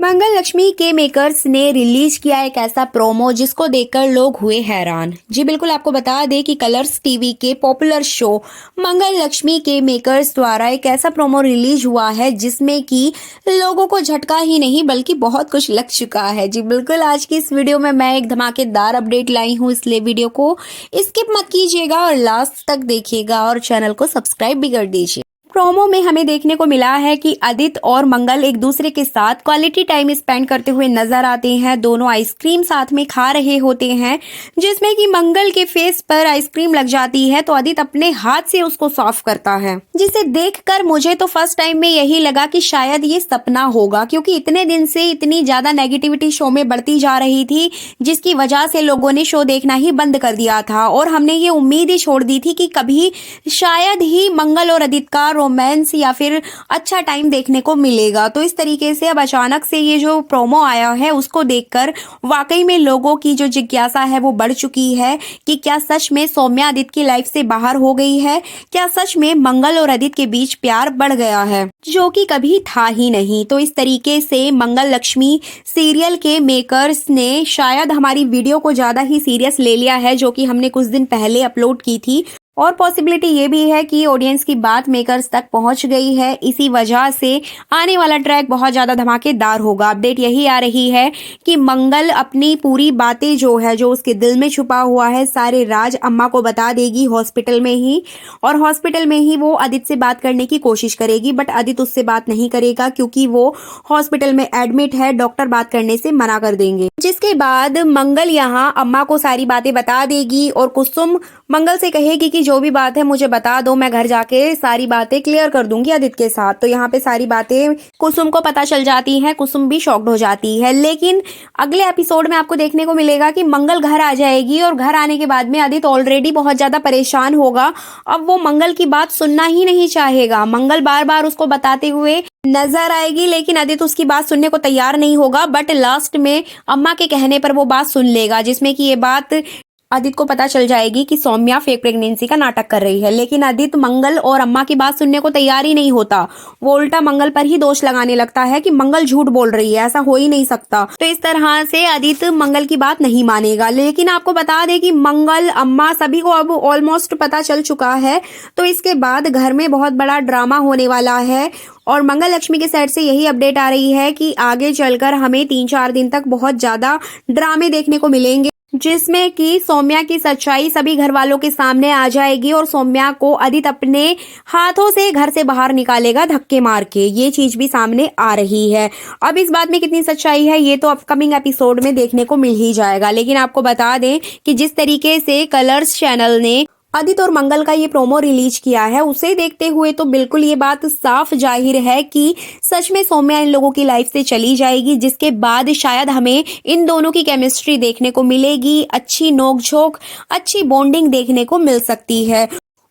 मंगल लक्ष्मी के मेकर्स ने रिलीज किया एक ऐसा प्रोमो जिसको देखकर लोग हुए हैरान। जी बिल्कुल, आपको बता दें कि कलर्स टीवी के पॉपुलर शो मंगल लक्ष्मी के मेकर्स द्वारा एक ऐसा प्रोमो रिलीज हुआ है जिसमें कि लोगों को झटका ही नहीं बल्कि बहुत कुछ लग चुका है। जी बिल्कुल, आज की इस वीडियो में मैं एक धमाकेदार अपडेट लाई हूँ, इसलिए वीडियो को स्किप मत कीजिएगा और लास्ट तक देखिएगा और चैनल को सब्सक्राइब भी कर दीजिए। प्रोमो में हमें देखने को मिला है कि आदित्य और मंगल एक दूसरे के साथ क्वालिटी टाइम स्पेंड करते हुए नजर आते हैं। दोनों आइसक्रीम साथ में खा रहे होते हैं, जिसमें कि मंगल के फेस पर आइसक्रीम लग जाती है तो आदित्य अपने हाथ से उसको साफ करता है, जिसे देखकर मुझे तो फर्स्ट टाइम में यही लगा कि शायद ये सपना होगा, क्योंकि इतने दिन से इतनी ज्यादा नेगेटिविटी शो में बढ़ती जा रही थी जिसकी वजह से लोगों ने शो देखना ही बंद कर दिया था और हमने ये उम्मीद ही छोड़ दी थी कि कभी शायद ही मंगल और आदित्य का रोमांस या फिर अच्छा टाइम देखने को मिलेगा। तो इस तरीके से अब अचानक से ये जो प्रोमो आया है उसको देखकर वाकई में लोगों की जो जिज्ञासा है वो बढ़ चुकी है कि क्या सच में सौम्या आदित्य की लाइफ से बाहर हो गई है, क्या सच में मंगल और आदित्य के बीच प्यार बढ़ गया है, जो कि कभी था ही नहीं। तो इस तरीके से मंगल लक्ष्मी सीरियल के मेकर्स ने शायद हमारी वीडियो को ज्यादा ही सीरियस ले लिया है, जो कि हमने कुछ दिन पहले अपलोड की थी, और पॉसिबिलिटी ये भी है कि ऑडियंस की बात मेकर्स तक पहुंच गई है। इसी वजह से आने वाला ट्रैक बहुत ज्यादा धमाकेदार होगा। अपडेट यही आ रही है कि मंगल अपनी पूरी बातें जो उसके दिल में छुपा हुआ है सारे राज अम्मा को बता देगी हॉस्पिटल में ही, और हॉस्पिटल में ही वो आदित्य से बात करने की कोशिश करेगी, बट आदित्य उससे बात नहीं करेगा क्योंकि वो हॉस्पिटल में एडमिट है, डॉक्टर बात करने से मना कर देंगे। जिसके बाद मंगल यहाँ अम्मा को सारी बातें बता देगी और कुसुम मंगल से कहेगी कि जो भी बात है मुझे बता दो, मैं घर जाके सारी बातें क्लियर कर दूंगी आदित्य के साथ। तो यहाँ पे सारी बातें कुसुम को पता चल जाती हैं, कुसुम भी शॉक्ड हो जाती है। लेकिन अगले एपिसोड में आपको देखने को मिलेगा कि मंगल घर आ जाएगी और घर आने के बाद में आदित्य ऑलरेडी बहुत ज्यादा परेशान होगा। अब वो मंगल की बात सुनना ही नहीं चाहेगा। मंगल बार बार उसको बताते हुए नजर आएगी लेकिन आदित्य उसकी बात सुनने को तैयार नहीं होगा, बट लास्ट में अम्मा के कहने पर वो बात सुन लेगा, जिसमें कि ये बात आदित्य को पता चल जाएगी कि सौम्या फेक प्रेगनेंसी का नाटक कर रही है। लेकिन आदित्य मंगल और अम्मा की बात सुनने को तैयार ही नहीं होता। वो उल्टा मंगल पर ही दोष लगाने लगता है कि मंगल झूठ बोल रही है, ऐसा हो ही नहीं सकता। तो इस तरह से आदित्य मंगल की बात नहीं मानेगा। लेकिन आपको बता दें कि मंगल अम्मा सभी को अब ऑलमोस्ट पता चल चुका है, तो इसके बाद घर में बहुत बड़ा ड्रामा होने वाला है। और मंगल लक्ष्मी के साइड से यही अपडेट आ रही है कि आगे चलकर हमें 3-4 दिन तक बहुत ज्यादा ड्रामे देखने को मिलेंगे, जिसमें कि सौम्या की सच्चाई सभी घर वालों के सामने आ जाएगी और सौम्या को आदित्य अपने हाथों से घर से बाहर निकालेगा धक्के मार के। ये चीज भी सामने आ रही है। अब इस बात में कितनी सच्चाई है ये तो अपकमिंग एपिसोड में देखने को मिल ही जाएगा। लेकिन आपको बता दें कि जिस तरीके से कलर्स चैनल ने आदित्य और मंगल का ये प्रोमो रिलीज किया है, उसे देखते हुए तो बिल्कुल ये बात साफ जाहिर है कि सच में सौम्या इन लोगों की लाइफ से चली जाएगी, जिसके बाद शायद हमें इन दोनों की केमिस्ट्री देखने को मिलेगी, अच्छी नोकझोंक, अच्छी बॉन्डिंग देखने को मिल सकती है।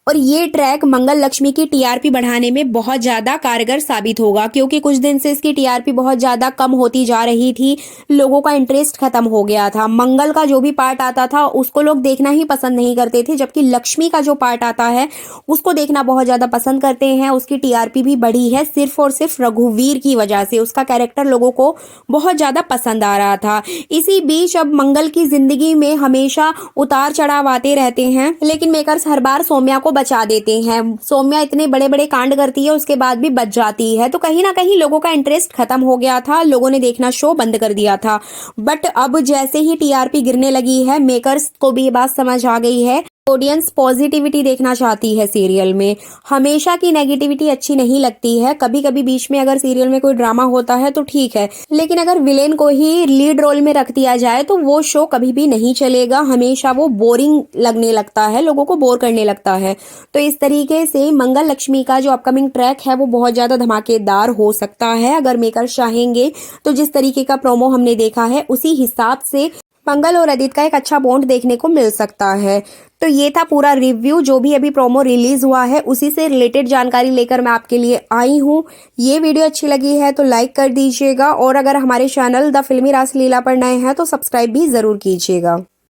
और ये ट्रैक मंगल लक्ष्मी की टीआरपी बढ़ाने में बहुत ज्यादा कारगर साबित होगा, क्योंकि कुछ दिन से इसकी टीआरपी बहुत ज्यादा कम होती जा रही थी, लोगों का इंटरेस्ट खत्म हो गया था। मंगल का जो भी पार्ट आता था उसको लोग देखना ही पसंद नहीं करते थे, जबकि लक्ष्मी का जो पार्ट आता है उसको देखना बहुत ज्यादा पसंद करते हैं। उसकी टीआरपी भी बढ़ी है सिर्फ और सिर्फ रघुवीर की वजह से। उसका कैरेक्टर लोगों को बहुत ज्यादा पसंद आ रहा था। इसी बीच अब मंगल की जिंदगी में हमेशा उतार चढ़ाव आते रहते हैं, लेकिन मेकर्स हर बार सौम्या को बचा देते हैं। सौम्या इतने बड़े बड़े कांड करती है उसके बाद भी बच जाती है। तो कहीं ना कहीं लोगों का इंटरेस्ट खत्म हो गया था, लोगों ने देखना शो बंद कर दिया था। बट अब जैसे ही टीआरपी गिरने लगी है, मेकर्स को भी ये बात समझ आ गई है, ऑडियंस पॉजिटिविटी देखना चाहती है सीरियल में। हमेशा की नेगेटिविटी अच्छी नहीं लगती है। कभी कभी बीच में अगर सीरियल में कोई ड्रामा होता है तो ठीक है, लेकिन अगर विलेन को ही लीड रोल में रख दिया जाए तो वो शो कभी भी नहीं चलेगा। हमेशा वो बोरिंग लगने लगता है, लोगों को बोर करने लगता है। तो इस तरीके से मंगल लक्ष्मी का जो अपकमिंग ट्रैक है वो बहुत ज्यादा धमाकेदार हो सकता है अगर मेकर चाहेंगे तो। जिस तरीके का प्रोमो हमने देखा है उसी हिसाब से मंगल और आदित्य का एक अच्छा बॉन्ड देखने को मिल सकता है। तो ये था पूरा रिव्यू, जो भी अभी प्रोमो रिलीज हुआ है उसी से रिलेटेड जानकारी लेकर मैं आपके लिए आई हूँ। ये वीडियो अच्छी लगी है तो लाइक कर दीजिएगा, और अगर हमारे चैनल द फिल्मी रासलीला पर नए हैं तो सब्सक्राइब भी जरूर कीजिएगा।